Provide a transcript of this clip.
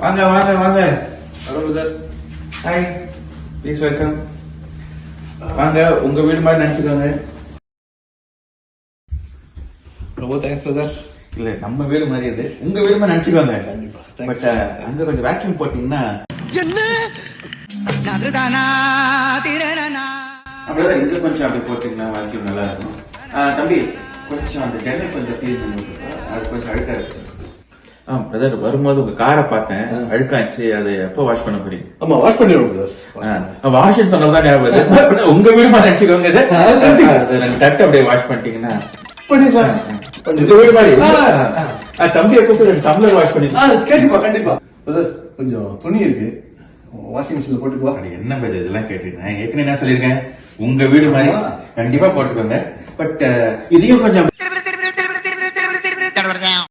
வாங்க வாங்க வாங்க. Hello brother. Hi, please welcome. வாங்க, உங்க வீடு மாதிரி நினைச்சுக்கோங்க. ரொம்ப தேங்க்ஸ் பிரதர். இல்ல, நம்ம வீடு மாதிரி இது உங்க வீடு மாதிரி நினைச்சுக்கோங்க. கண்டிப்பா. பட் அங்க கொஞ்சம் வேக்யூம் போட்டீங்கன்னா அப்படிதான் இங்க கொஞ்சம் அப்படி போட்டீங்கன்னா வேக்யூம் நல்லா இருக்கும். தம்பி, கொஞ்சம் அந்த ஜன்னல் கொஞ்சம் கிளீன் பண்ணி விட்டுருக்கா, அது கொஞ்சம் அழுக்கா இருக்கு. பிரதர், வரும்போது உங்க காரை பார்த்தேன், அழுக்காச்சு. அதை எப்போ வாஷ் பண்ண போறீங்க? ஆமா, வாஷ் பண்ணிடுவோம் பிரதர். வாஷ் சொன்னதான் ஞாபகம். உங்க வீடு மாதிரி நினைச்சுக்கோங்க. ரெண்டு தட்டு அப்படியே வாஷ் பண்ணிட்டீங்கன்னா உங்க வீடு மாதிரி. தம்பியை கூப்பிட்டு ரெண்டு டம்ளர் வாஷ் பண்ணி. கண்டிப்பா பிரதர். கொஞ்சம் துணி இருக்கு, வாஷிங் மிஷின்ல போட்டுக்குவா. என்ன பிரதர் இதெல்லாம் கேட்டுருக்கேன்? ஏற்கனவே என்ன சொல்லியிருக்கேன், உங்க வீடு மாதிரி கண்டிப்பா போட்டுக்கோங்க. பட் இதையும் கொஞ்சம்